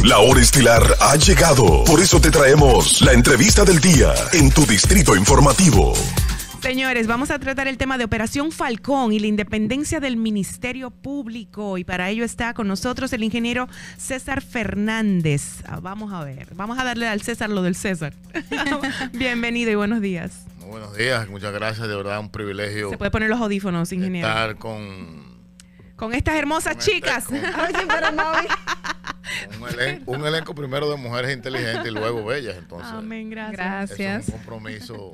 La hora estilar ha llegado. Por eso te traemos la entrevista del día en tu distrito informativo. Señores, vamos a tratar el tema de Operación Falcón y la independencia del Ministerio Público. Y para ello está con nosotros el ingeniero César Fernández. Vamos a ver, vamos a darle al César lo del César. Bienvenido y buenos días. Muy buenos días, muchas gracias, de verdad un privilegio. Se puede poner los audífonos, ingeniero. Estar con estas hermosas chicas. Un elenco primero de mujeres inteligentes y luego bellas, entonces. Amén, gracias. Es un compromiso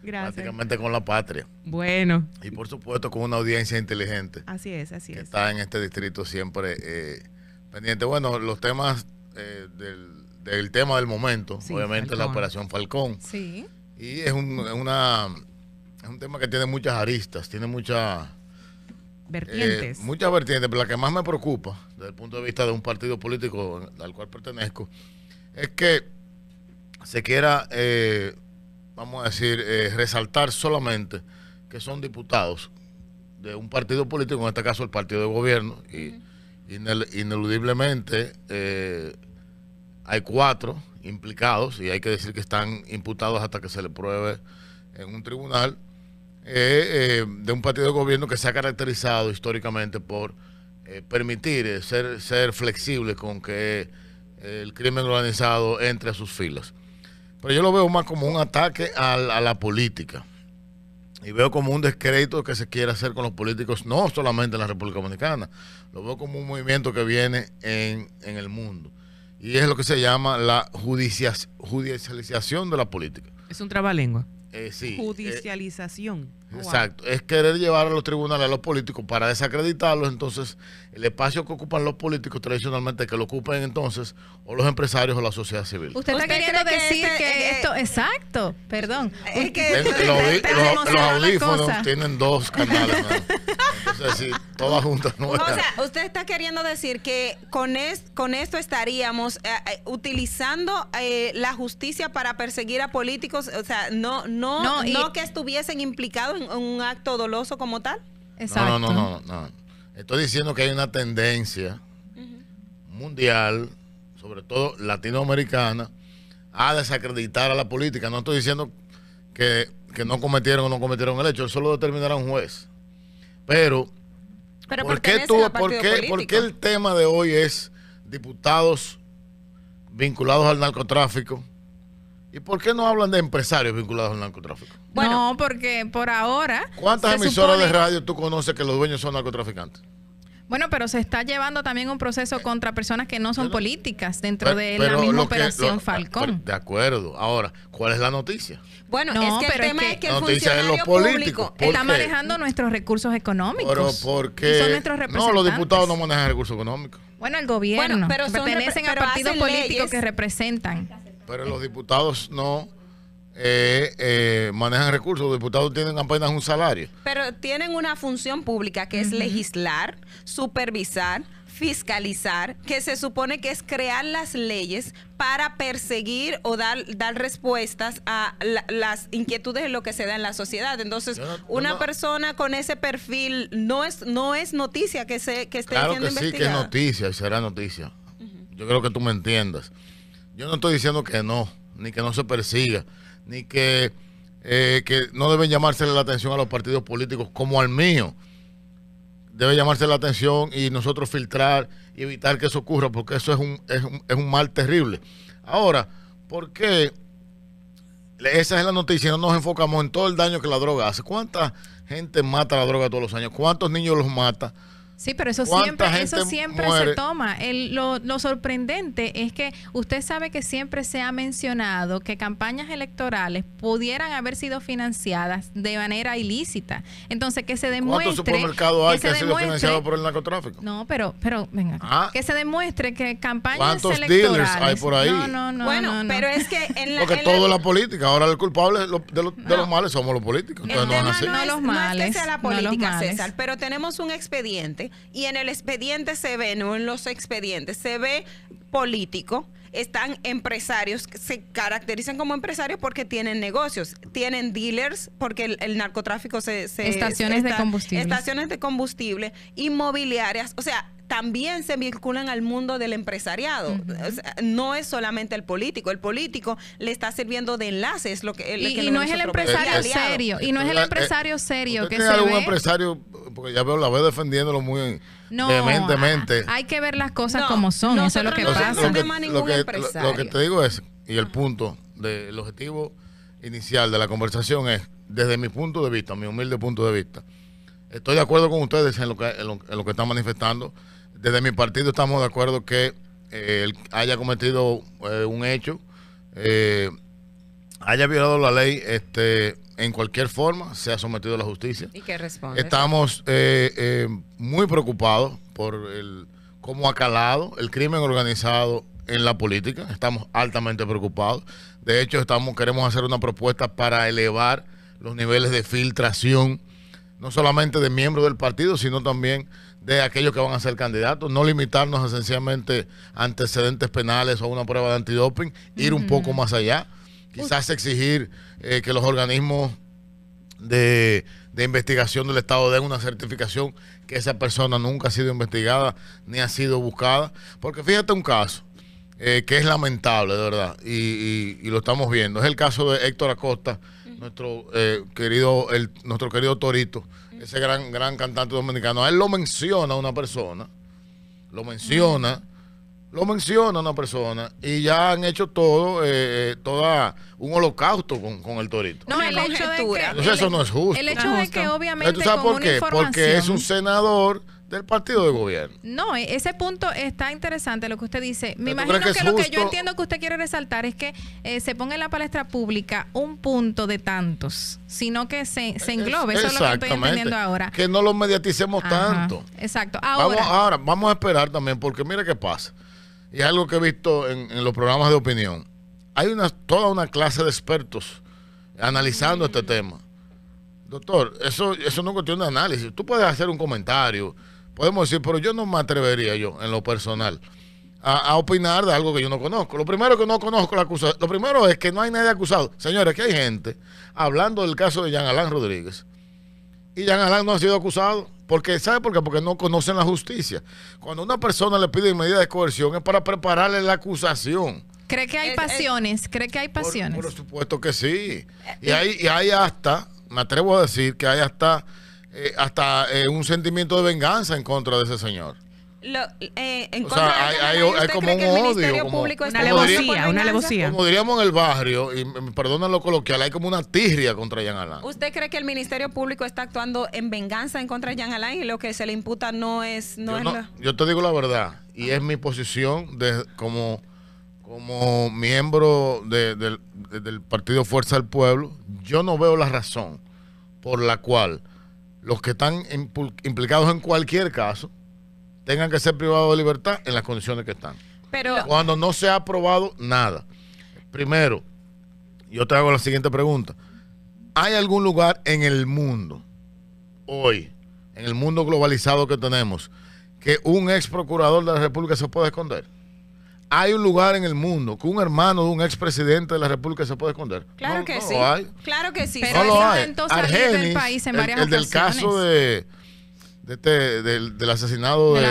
prácticamente con la patria. Bueno. Y por supuesto con una audiencia inteligente. Así es. Que está en este distrito siempre pendiente. Bueno, los temas del tema del momento, sí, obviamente Falcón. La Operación Falcón. Sí. Y es un tema que tiene muchas aristas, tiene muchas vertientes. Muchas vertientes, pero la que más me preocupa desde el punto de vista de un partido político al cual pertenezco es que se quiera, vamos a decir, resaltar solamente que son diputados de un partido político, en este caso el partido de gobierno, y ineludiblemente hay 4 implicados y hay que decir que están imputados hasta que se le pruebe en un tribunal de un partido de gobierno que se ha caracterizado históricamente por permitir ser flexible con que el crimen organizado entre a sus filas. Pero yo lo veo más como un ataque a la política y veo como un descrédito que se quiere hacer con los políticos, no solamente en la República Dominicana, lo veo como un movimiento que viene en el mundo. Y es lo que se llama la judicialización de la política. Es un trabalengua. Sí. Judicialización. Exacto. Wow. Es querer llevar a los tribunales a los políticos para desacreditarlos. Entonces, el espacio que ocupan los políticos tradicionalmente, que lo ocupen entonces o los empresarios o la sociedad civil. ¿Usted está queriendo decir que esto... Exacto, perdón. Es que los audífonos tienen 2 canales, ¿no? Entonces, sí, todas juntas no. O sea, usted está queriendo decir que con esto estaríamos utilizando la justicia para perseguir a políticos, o sea, no que estuviesen implicados en un acto doloso como tal. Exacto. No. Estoy diciendo que hay una tendencia mundial, sobre todo latinoamericana, a desacreditar a la política. No estoy diciendo que no cometieron o no cometieron el hecho, eso lo determinará un juez. Pero ¿por qué el tema de hoy es diputados vinculados al narcotráfico? ¿Y por qué no hablan de empresarios vinculados al narcotráfico? Bueno, no, porque por ahora... ¿Cuántas emisoras de radio tú conoces que los dueños son narcotraficantes? Bueno, pero se está llevando también un proceso contra personas que no son políticas dentro de la misma Operación Falcón. De acuerdo. Ahora, ¿cuál es la noticia? Bueno, es que el tema es que el funcionario público está manejando nuestros recursos económicos. Pero ¿por qué? Son nuestros representantes. No, los diputados no manejan recursos económicos. Bueno, el gobierno. Pero pertenecen a partidos políticos que representan. Pero los diputados no manejan recursos. Los diputados tienen apenas un salario. Pero tienen una función pública que es legislar, supervisar, fiscalizar, que se supone que es crear las leyes para perseguir o dar respuestas a las inquietudes de lo que se da en la sociedad. Entonces, una persona con ese perfil no es noticia que esté siendo investigada. Claro que sí, que es noticia y será noticia. Yo creo que tú me entiendas. Yo no estoy diciendo que no, ni que no se persiga, ni que no deben llamársele la atención a los partidos políticos como al mío. Debe llamarse la atención y nosotros filtrar y evitar que eso ocurra, porque eso es un mal terrible. Ahora, ¿por qué? Esa es la noticia, no nos enfocamos en todo el daño que la droga hace. ¿Cuánta gente mata la droga todos los años? ¿Cuántos niños los mata? Sí, pero eso siempre se toma. Lo sorprendente es que usted sabe que siempre se ha mencionado que campañas electorales pudieran haber sido financiadas de manera ilícita. Entonces, que se demuestre... ¿Cuántos supermercados hay que han sido financiados por el narcotráfico? No, pero venga. Que se demuestre que campañas ¿cuántos electorales... dealers hay por ahí? No. Pero es que... Porque todo es la política. Ahora el culpable de los males somos los políticos. Entonces no es así. No es que sea la política, César, pero tenemos un expediente y en el expediente se ve, no en los expedientes, se ve político, están empresarios que se caracterizan como empresarios porque tienen negocios, tienen dealers porque el narcotráfico estaciones de combustible, inmobiliarias, o sea, también se vinculan al mundo del empresariado. O sea, no es solamente el político le está sirviendo de enlace, es lo que y no es el empresario serio, y no es el empresario serio que se algún ve. Empresario, porque ya la veo defendiéndolo muy vehementemente. Hay que ver las cosas como son, eso es lo que pasa. Lo que te digo es, y el punto del objetivo inicial de la conversación es, desde mi punto de vista, mi humilde punto de vista, estoy de acuerdo con ustedes en lo que están manifestando. Desde mi partido estamos de acuerdo que él haya cometido un hecho, haya violado la ley, en cualquier forma, sea sometido a la justicia. ¿Y qué responde? Estamos muy preocupados por cómo ha calado el crimen organizado en la política. Estamos altamente preocupados. De hecho, queremos hacer una propuesta para elevar los niveles de filtración, no solamente de miembros del partido, sino también de aquellos que van a ser candidatos, no limitarnos esencialmente a antecedentes penales o una prueba de antidoping, ir un poco más allá, quizás exigir que los organismos de investigación del Estado den una certificación que esa persona nunca ha sido investigada ni ha sido buscada, porque fíjate un caso que es lamentable, de verdad, y lo estamos viendo, es el caso de Héctor Acosta, nuestro querido Torito, ese gran cantante dominicano. A él lo menciona una persona, y ya han hecho toda un holocausto con el Torito. No, el hecho de que, entonces eso no es justo. El hecho de que obviamente ¿tú sabes por qué? Porque es un senador del partido de gobierno. No, ese punto está interesante lo que usted dice. Me imagino que lo que yo entiendo que usted quiere resaltar es que se ponga en la palestra pública un punto de tantos, sino que se englobe. Eso es lo que estoy entendiendo ahora. Que no lo mediaticemos tanto. Exacto. Vamos a esperar también, porque mira qué pasa. Y es algo que he visto en los programas de opinión. Hay toda una clase de expertos analizando este tema. Doctor, eso no es cuestión de análisis. Tú puedes hacer un comentario, podemos decir, pero yo no me atrevería yo, en lo personal, a opinar de algo que yo no conozco. Lo primero que no conozco la acusación. Lo primero es que no hay nadie acusado. Señores, aquí hay gente hablando del caso de Jean Alain Rodríguez. Y Jean Alain no ha sido acusado. ¿Sabe por qué? Porque no conocen la justicia. Cuando una persona le pide medida de coerción es para prepararle la acusación. ¿Cree que hay pasiones? Por supuesto que sí. Y hay hasta, me atrevo a decir que hay hasta un sentimiento de venganza en contra de ese señor. Hay como un odio, una alevosía. Como diríamos en el barrio, y me perdonen lo coloquial, hay como una tirria contra Jean Alain. ¿Usted cree que el Ministerio Público está actuando en venganza en contra de Jean Alain y lo que se le imputa no es... Yo te digo la verdad, y es mi posición como miembro del Partido Fuerza del Pueblo, yo no veo la razón por la cual los que están implicados en cualquier caso tengan que ser privados de libertad en las condiciones que están. Pero cuando no se ha aprobado nada. Primero, yo te hago la siguiente pregunta. ¿Hay algún lugar en el mundo, hoy, en el mundo globalizado que tenemos, que un ex procurador de la República se pueda esconder? ¿Hay un lugar en el mundo que un hermano de un expresidente de la República se puede esconder? Claro que sí. Claro que sí. Pero no lo hay. Argenis, país en varias el del caso del asesinado de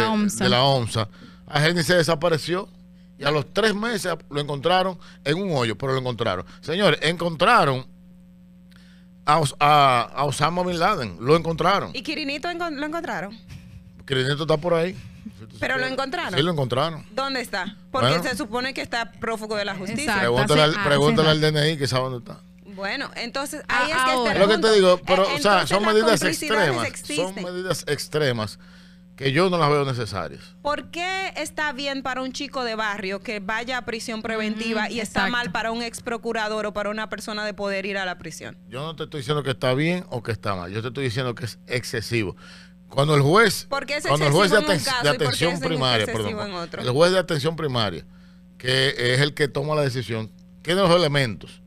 la OMSA, Argenis se desapareció y a los 3 meses lo encontraron en un hoyo, pero lo encontraron. Señores, encontraron a Osama Bin Laden, lo encontraron. ¿Y Quirinito lo encontraron? Quirinito está por ahí. ¿Pero lo encontraron? Sí, lo encontraron. ¿Dónde está? Porque se supone que está prófugo de la justicia. Pregúntale al DNI que sabe dónde está. Bueno, entonces ahí es que es lo que te digo, pero son medidas extremas. Son medidas extremas que yo no las veo necesarias. ¿Por qué está bien para un chico de barrio que vaya a prisión preventiva y está mal para un ex procurador o para una persona de poder ir a la prisión? Yo no te estoy diciendo que está bien o que está mal. Yo te estoy diciendo que es excesivo. Cuando el juez, de atención primaria, el juez de atención primaria, que es el que toma la decisión, tiene los elementos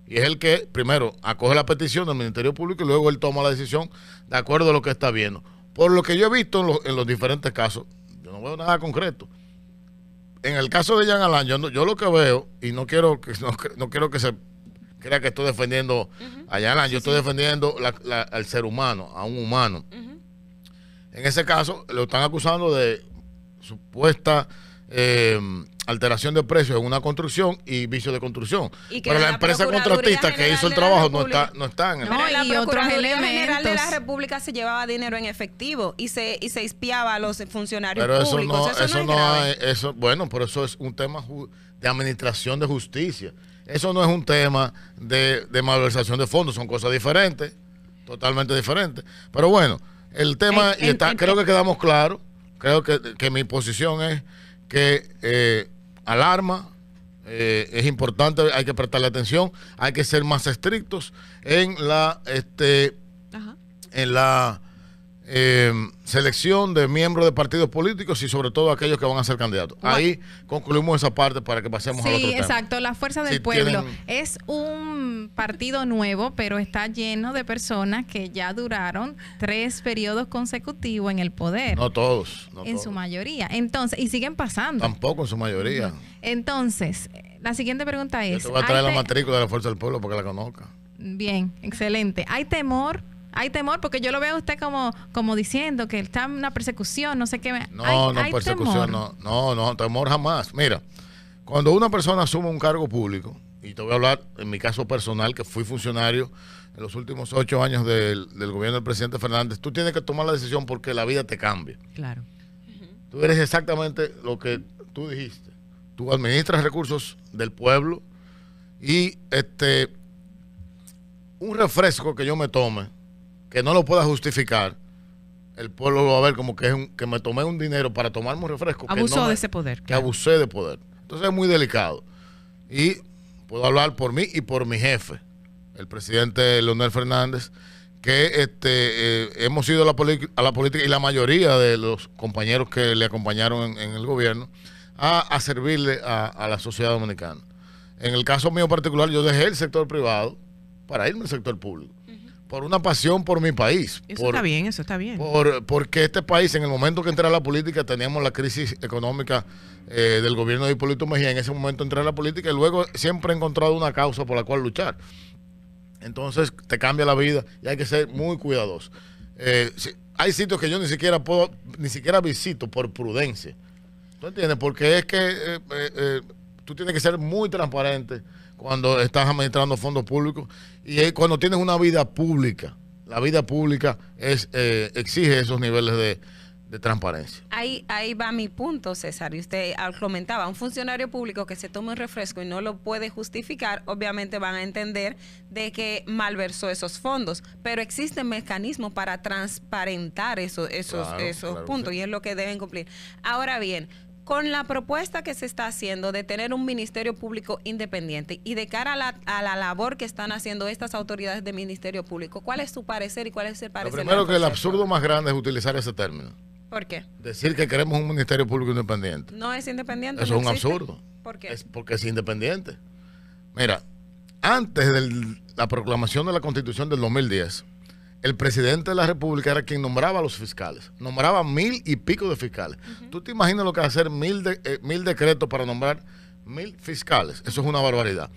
y es el que primero acoge la petición del Ministerio Público y luego él toma la decisión de acuerdo a lo que está viendo. Por lo que yo he visto en los diferentes casos, yo no veo nada concreto. En el caso de Jean Alain, yo lo que veo, y no quiero que se crea que estoy defendiendo a Jean Alain, yo estoy defendiendo al ser humano, a un humano. En ese caso, lo están acusando de supuesta alteración de precios en una construcción y vicio de construcción. Pero la empresa contratista que hizo el trabajo no está en el... No, y la Procuraduría General de la República se llevaba dinero en efectivo y se espiaba a los funcionarios públicos. Bueno, pero eso es un tema de administración de justicia. Eso no es un tema de malversación de fondos, son cosas diferentes, totalmente diferentes. Pero bueno, el tema, creo que quedamos claros, creo que mi posición es que alarma, es importante, hay que prestarle atención, hay que ser más estrictos en la selección de miembros de partidos políticos y sobre todo aquellos que van a ser candidatos. Ahí concluimos esa parte para que pasemos al otro tema. Sí, exacto. La Fuerza del Pueblo es un partido nuevo, pero está lleno de personas que ya duraron 3 periodos consecutivos en el poder. No todos. En su mayoría. Entonces, y siguen pasando. Tampoco en su mayoría. Entonces, la siguiente pregunta es... Yo te voy a traer la matrícula de la Fuerza del Pueblo para que la conozca. Bien, excelente. ¿Hay temor? Hay temor porque yo lo veo a usted como diciendo que está en una persecución, no sé qué. No, persecución, no, temor jamás. Mira, cuando una persona asume un cargo público, y te voy a hablar en mi caso personal, que fui funcionario en los últimos 8 años del gobierno del presidente Fernández, tú tienes que tomar la decisión porque la vida te cambia. Claro. Tú eres exactamente lo que tú dijiste. Tú administras recursos del pueblo y un refresco que yo me tome, que no lo pueda justificar, el pueblo lo va a ver como que me tomé un dinero para tomarme un refresco. Abusó de ese poder. Que abusé de poder. Entonces es muy delicado. Y puedo hablar por mí y por mi jefe, el presidente Leonel Fernández, que hemos ido a la política y la mayoría de los compañeros que le acompañaron en el gobierno a servirle a la sociedad dominicana. En el caso mío particular, yo dejé el sector privado para irme al sector público. Por una pasión por mi país. Eso está bien. Porque este país, en el momento que entré a la política, teníamos la crisis económica del gobierno de Hipólito Mejía. En ese momento entré a la política y luego siempre he encontrado una causa por la cual luchar. Entonces te cambia la vida y hay que ser muy cuidadoso. Hay sitios que yo ni siquiera visito por prudencia. ¿Tú entiendes? Porque es que tú tienes que ser muy transparente cuando estás administrando fondos públicos y cuando tienes una vida pública. La vida pública exige esos niveles de transparencia. Ahí va mi punto, César, y usted comentaba, un funcionario público que se tome un refresco y no lo puede justificar, obviamente van a entender de que malversó esos fondos, pero existen mecanismos para transparentar esos puntos, y es lo que deben cumplir. Ahora bien, con la propuesta que se está haciendo de tener un ministerio público independiente y de cara a la labor que están haciendo estas autoridades de ministerio público, ¿cuál es su parecer y cuál es el parecer? Lo primero, que el absurdo más grande es utilizar ese término. ¿Por qué? Decir que queremos un ministerio público independiente. No es independiente. Eso es un absurdo. ¿Por qué? Porque es independiente. Mira, antes de la proclamación de la Constitución del 2010, el presidente de la República era quien nombraba a los fiscales. Nombraba 1000 y pico de fiscales. ¿Tú te imaginas lo que es hacer 1000 decretos para nombrar 1000 fiscales? Eso es una barbaridad.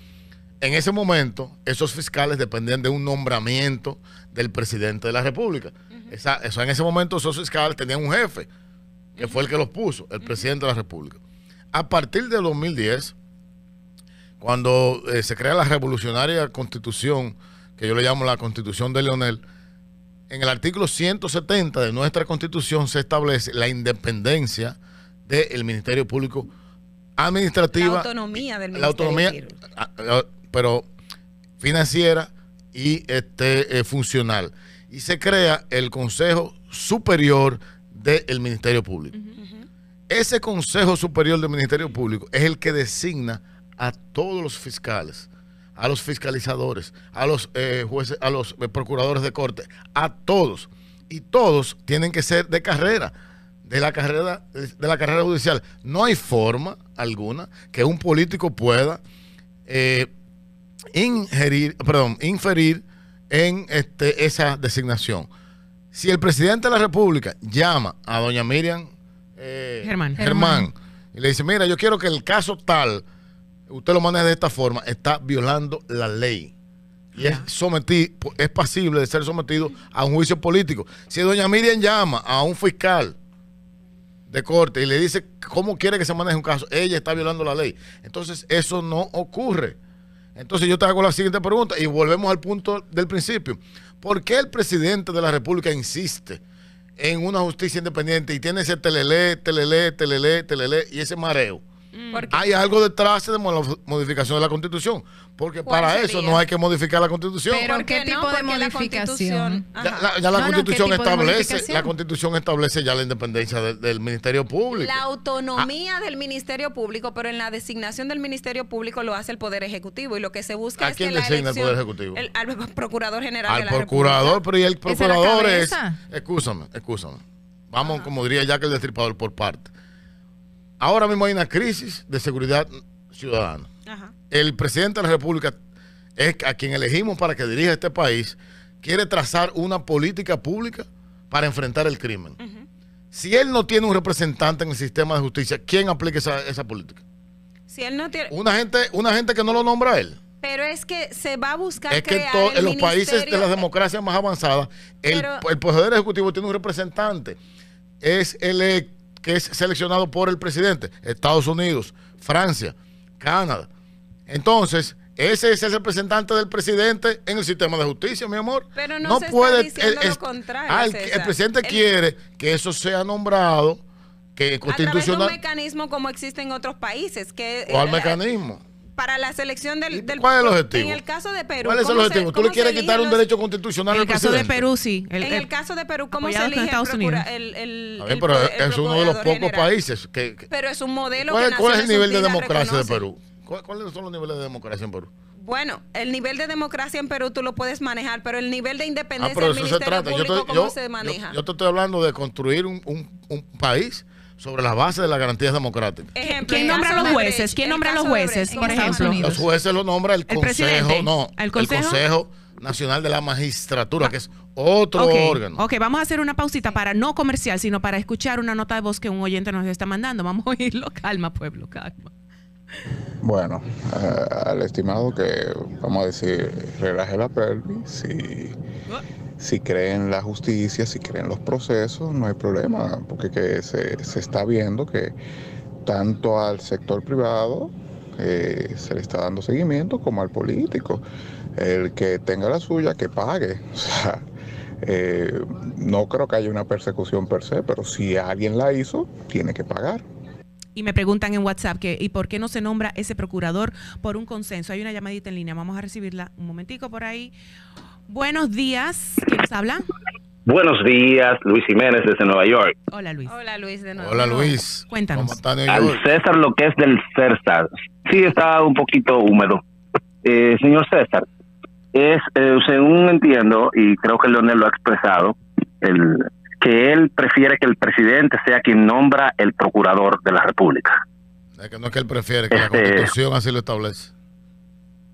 En ese momento, esos fiscales dependían de un nombramiento del presidente de la República. En ese momento, esos fiscales tenían un jefe, que fue el que los puso, el presidente de la República. A partir del 2010, cuando se crea la revolucionaria Constitución, que yo le llamo la Constitución de Leonel, en el artículo 170 de nuestra Constitución se establece la independencia del Ministerio Público administrativa. La autonomía del Ministerio. La autonomía, pero financiera y funcional. Y se crea el Consejo Superior del Ministerio Público. Ese Consejo Superior del Ministerio Público es el que designa a todos los fiscales, a los fiscalizadores, a los jueces, a los procuradores de corte, a todos. Y todos tienen que ser de la carrera judicial. No hay forma alguna que un político pueda inferir en esa designación. Si el presidente de la República llama a doña Miriam Germán y le dice, mira, yo quiero que el caso tal usted lo maneja de esta forma, está violando la ley y es pasible de ser sometido a un juicio político. Si doña Miriam llama a un fiscal de corte y le dice cómo quiere que se maneje un caso, ella está violando la ley. Entonces, eso no ocurre. Entonces, yo te hago la siguiente pregunta y volvemos al punto del principio. ¿Por qué el presidente de la República insiste en una justicia independiente y tiene ese telelé y ese mareo? Hay algo detrás de modificación de la Constitución, porque para sería? Eso no hay que modificar la Constitución. ¿Pero qué tipo de modificación? La Constitución establece, la Constitución establece ya la independencia del Ministerio Público. La autonomía del Ministerio Público, pero en la designación del Ministerio Público lo hace el Poder Ejecutivo y lo que se busca es que la elección... ¿A quién designa el Poder Ejecutivo? Al Procurador General de la Procurador, República. pero y el Procurador es... cabeza? Escúchame. Vamos, como diría Jack el Destripador, por parte. Ahora mismo hay una crisis de seguridad ciudadana. Ajá. El presidente de la República, es a quien elegimos para que dirija este país, quiere trazar una política pública para enfrentar el crimen. Si él no tiene un representante en el sistema de justicia, ¿quién aplica esa política? Si él no tiene... Una gente que no lo nombra a él. Pero es que se va a buscar Es que crear en los países de las democracias más avanzadas, el Poder Ejecutivo tiene un representante. Es electo, que es seleccionado por el presidente. Estados Unidos, Francia, Canadá. Entonces, ese es el representante del presidente en el sistema de justicia, mi amor. Pero no se está diciendo lo contrario, el presidente quiere que eso sea nombrado, que constitucional. A través de un mecanismo como existe en otros países. ¿Cuál mecanismo? Para la selección del... ¿Cuál es el objetivo? En el caso de Perú. ¿Cuál es el objetivo? ¿Tú le quieres quitar un derecho constitucional al presidente? En el caso de Perú, sí. En el caso de Perú, ¿cómo se elige pero es uno de los pocos países que... Pero es un modelo que nació ¿Cuál es el nivel de Unida democracia reconoce. de Perú? ¿Cuáles son los niveles de democracia en Perú? Bueno, el nivel de democracia en Perú tú lo puedes manejar, pero el nivel de independencia pero del eso se Ministerio trata. Público, ¿cómo se maneja? Yo te estoy hablando de construir un país sobre la base de las garantías democráticas. Ejemplo, ¿Quién nombra a los jueces? ¿Quién nombra a los jueces, por ejemplo? Los jueces los nombra el presidente. el Consejo Nacional de la Magistratura, que es otro órgano. Ok, vamos a hacer una pausita para no comercial, sino para escuchar una nota de voz que un oyente nos está mandando. Vamos a oírlo. Calma, pueblo, calma. Bueno, al estimado que, vamos a decir, relaje la pelvis, si cree en la justicia, si cree en los procesos, no hay problema, porque que se está viendo que tanto al sector privado se le está dando seguimiento como al político. El que tenga la suya, que pague. O sea, no creo que haya una persecución per se, pero si alguien la hizo, tiene que pagar. Y me preguntan en WhatsApp ¿y por qué no se nombra ese procurador por un consenso? Hay una llamadita en línea, vamos a recibirla un momentico por ahí. Buenos días, ¿quién nos habla? Buenos días, Luis Jiménez desde Nueva York. Hola, Luis. Hola, Luis, de nuevo. Hola, Luis. Cuéntanos. ¿Cómo está New Al York? César lo que es del César. Sí, está un poquito húmedo. Señor César, según entiendo, y creo que Leonel lo ha expresado, que él prefiere que el presidente sea quien nombra el procurador de la República. Es que no es que él prefiere, que la Constitución así lo establece.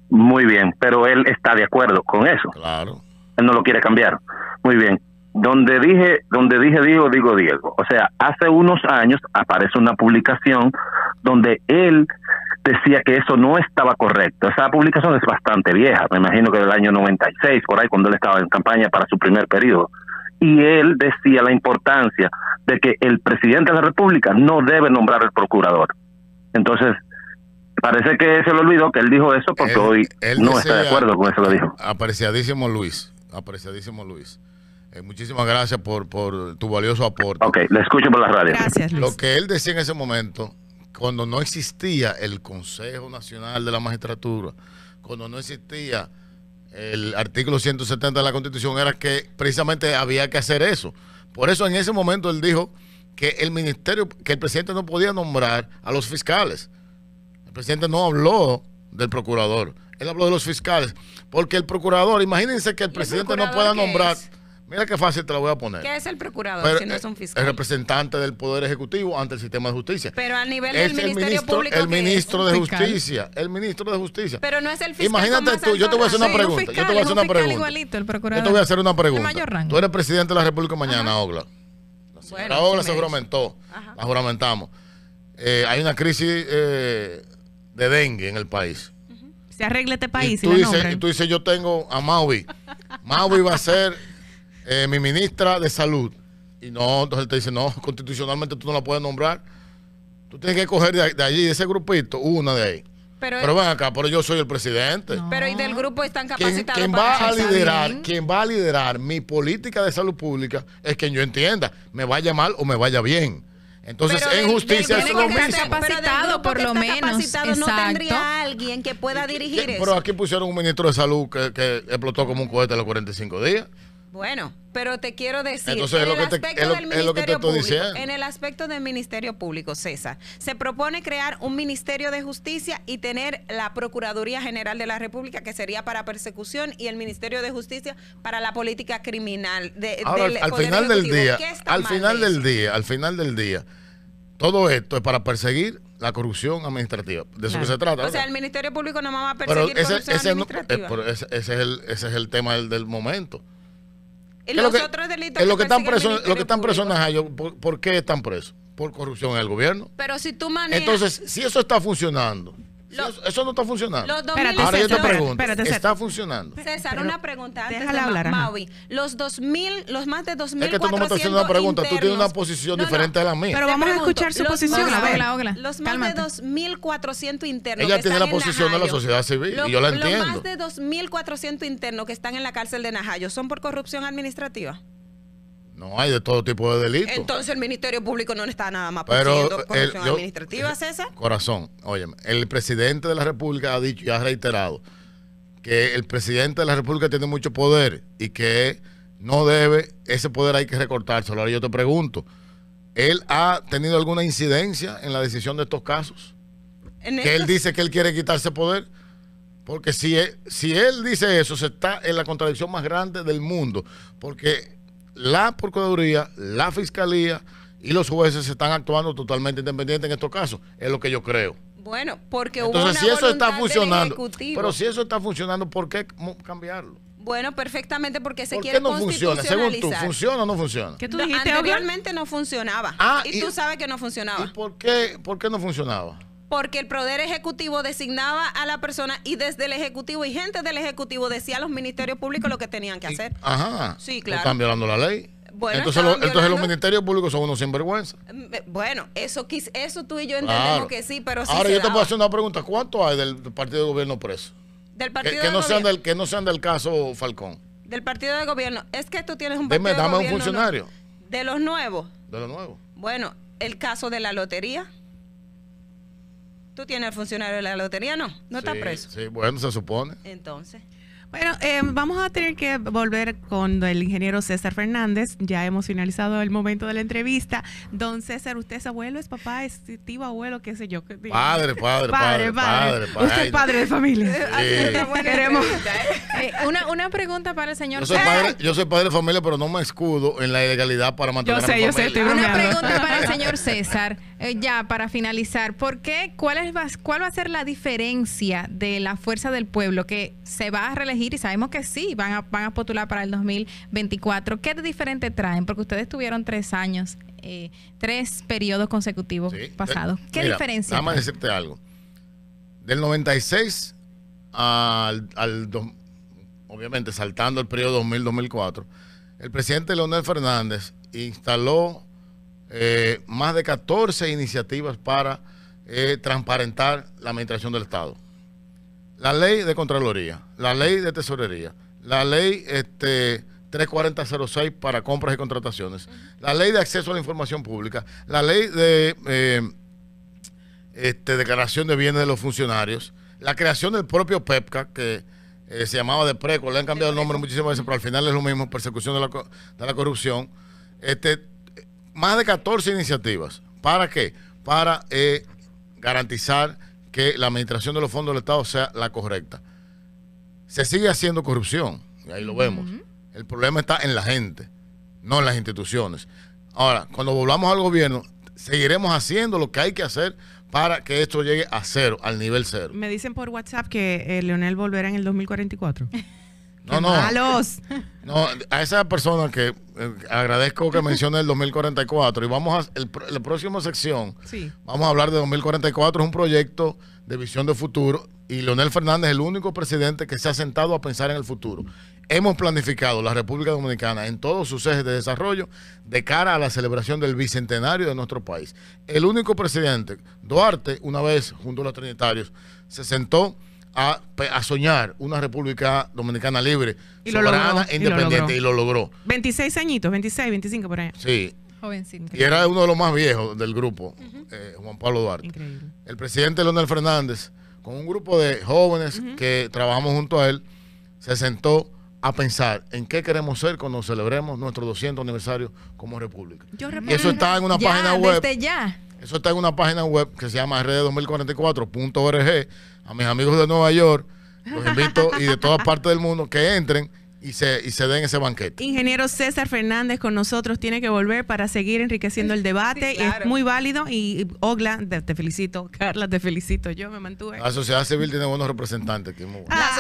Muy bien, pero él está de acuerdo con eso. Claro. Él no lo quiere cambiar. Muy bien. Donde dije digo Diego. O sea, hace unos años aparece una publicación donde él decía que eso no estaba correcto. Esa publicación es bastante vieja, me imagino que del año 96, por ahí, cuando él estaba en campaña para su primer periodo. Y él decía la importancia de que el presidente de la República no debe nombrar al procurador. Entonces, parece que se le olvidó que él dijo eso porque hoy no está de acuerdo con eso que dijo. Apreciadísimo Luis. Muchísimas gracias por tu valioso aporte. Ok, le escucho por la radio. Gracias, Luis. Lo que él decía en ese momento, cuando no existía el Consejo Nacional de la Magistratura, cuando no existía el artículo 170 de la Constitución, era que precisamente había que hacer eso. Por eso en ese momento él dijo que el presidente no podía nombrar a los fiscales. El presidente no habló del procurador, él habló de los fiscales, porque el procurador, imagínense que el presidente no pueda nombrar. Mira qué fácil te lo voy a poner. ¿Qué es el procurador si no es un fiscal? El representante del Poder Ejecutivo ante el sistema de justicia. Pero a nivel del Ministerio Público. El ministro de Justicia. El ministro de Justicia. Pero no es el fiscal. Imagínate tú, yo te voy a hacer una pregunta. Yo te voy a hacer una pregunta. Tú eres presidente de la República mañana, Ogla. La Ogla se juramentó. La juramentamos. Hay una crisis de dengue en el país. Se arregla este país y tú dices, yo tengo a Maui. Maui va a ser mi ministra de Salud Y no, entonces él te dice, no, constitucionalmente tú no la puedes nombrar. Tú tienes que coger de allí, de ese grupito, una de ahí. Pero ven acá, pero yo soy el presidente. No. Pero y del grupo están capacitados quien va a liderar mi política de salud pública es quien yo entienda, me vaya mal o me vaya bien. Entonces, en justicia es lo mismo. Capacitado, por lo menos. No tendría alguien que pueda dirigir eso. Pero aquí pusieron un ministro de salud que explotó como un cohete a los 45 días. Bueno, pero te quiero decir, entonces, en el aspecto del Ministerio Público, César, se propone crear un Ministerio de Justicia y tener la Procuraduría General de la República, que sería para persecución, y el Ministerio de Justicia para la política criminal. Al final del día, todo esto es para perseguir la corrupción administrativa. De eso que se trata. O sea, el Ministerio Público no va a perseguir corrupción administrativa. Ese es el tema del momento. Los otros delitos lo que están presos en Najayo, ¿por qué están presos? Por corrupción en el gobierno. Pero si tú manejas... Entonces, si eso está funcionando, eso no está funcionando. Ahora yo te pregunto, ¿está funcionando? César, una pregunta antes de Maui. Los más de 2.400... Es que tú no me estás haciendo una pregunta, tú tienes una posición diferente a la mía. Pero vamos a escuchar su posición. Los más de 2.400 internos... Ella tiene la posición de la sociedad civil y yo la entiendo. Los más de 2.400 internos que están en la cárcel de Najayo, ¿son por corrupción administrativa? No, hay de todo tipo de delitos. Entonces el Ministerio Público no está nada más persiguiendo corrupción administrativa, César. Corazón, óyeme, el presidente de la República ha dicho y ha reiterado que el presidente de la República tiene mucho poder y que no debe, ese poder hay que recortárselo. Ahora yo te pregunto, ¿él ha tenido alguna incidencia en la decisión de estos casos? Él dice que él quiere quitarse poder. Porque si él dice eso, se está en la contradicción más grande del mundo. Porque la Procuraduría, la Fiscalía y los jueces están actuando totalmente independientes en estos casos. Es lo que yo creo. Bueno, porque entonces, si eso está funcionando, pero si eso está funcionando, ¿por qué cambiarlo? Bueno, perfectamente porque se quiere constitucionalizar. ¿Por qué no funciona? Según tú, ¿funciona o no funciona? ¿Qué tú dijiste? Anteriormente no funcionaba. Y tú sabes que no funcionaba. ¿Y por qué no funcionaba? Porque el Poder Ejecutivo designaba a la persona y desde el Ejecutivo y gente del Ejecutivo decía a los ministerios públicos lo que tenían que hacer. Ajá. Sí, claro. Están violando la ley. Bueno, entonces los ministerios públicos son unos sinvergüenza. Bueno, eso tú y yo entendemos que sí, pero sí. Ahora yo te puedo hacer una pregunta. ¿Cuánto hay del partido de gobierno preso? Del partido de gobierno. Que no sean del caso Falcón. Del partido de gobierno. Es que tú tienes un partido de gobierno. Dame un funcionario. De los nuevos. De los nuevos. Bueno, el caso de la lotería. ¿Tú tienes el funcionario de la lotería? No está preso. Sí, bueno, se supone. Entonces. Bueno, vamos a tener que volver con el ingeniero César Fernández. Ya hemos finalizado el momento de la entrevista. Don César, ¿usted es abuelo, es papá, es tío, abuelo, qué sé yo? Padre. Usted es padre de familia. Sí. Queremos. Una pregunta para el señor César. Yo soy padre de familia, pero no me escudo en la ilegalidad para mantener a mi familia. Una pregunta para el señor César, ya para finalizar. ¿Cuál va a ser la diferencia de la Fuerza del Pueblo que se va a reelegir? Y sabemos que sí, van a postular para el 2024. ¿Qué de diferente traen? Porque ustedes tuvieron 3 años, 3 periodos consecutivos pasados. ¿Qué diferencia? Vamos a decirte algo. Del 96 obviamente saltando el periodo 2000-2004, el presidente Leonel Fernández instaló más de 14 iniciativas para transparentar la administración del Estado. La ley de Contraloría, la ley de Tesorería, la ley 34006 para compras y contrataciones, la ley de acceso a la información pública, la ley de declaración de bienes de los funcionarios, la creación del propio PEPCA, que se llamaba de PRECO, le han cambiado el nombre muchísimas veces, pero al final es lo mismo, persecución de la corrupción. Más de 14 iniciativas. ¿Para qué? Para garantizar que la administración de los fondos del Estado sea la correcta. Se sigue haciendo corrupción, y ahí lo vemos. El problema está en la gente, no en las instituciones. Ahora, cuando volvamos al gobierno, seguiremos haciendo lo que hay que hacer para que esto llegue a cero, al nivel cero. Me dicen por WhatsApp que Leonel volverá en el 2044. Malos. No, a esa persona que agradezco que mencione el 2044 y vamos a la próxima sección. Sí. Vamos a hablar de 2044, es un proyecto de visión de futuro y Leonel Fernández es el único presidente que se ha sentado a pensar en el futuro. Hemos planificado la República Dominicana en todos sus ejes de desarrollo de cara a la celebración del bicentenario de nuestro país. El único presidente, Duarte, una vez junto a los trinitarios, se sentó a soñar una República Dominicana libre, soberana e independiente, y lo logró. 26 añitos, 26, 25 por ahí. Sí. Jovencito. Y era uno de los más viejos del grupo, Juan Pablo Duarte. Increíble. El presidente Leonel Fernández, con un grupo de jóvenes que trabajamos junto a él, se sentó a pensar en qué queremos ser cuando celebremos nuestro 200 aniversario como república. Y eso está en una página web. Eso está en una página web que se llama rd2044.org. A mis amigos de Nueva York, los invito y de todas partes del mundo que entren y se den ese banquete. Ingeniero César Fernández con nosotros tiene que volver para seguir enriqueciendo el debate. Sí, claro. Es muy válido y Ogla, te felicito. Carla, te felicito. Yo me mantuve. La sociedad civil tiene buenos representantes. La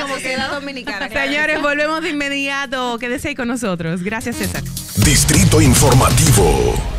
sociedad dominicana. Señores, volvemos de inmediato. Quédese ahí con nosotros. Gracias, César. Distrito Informativo.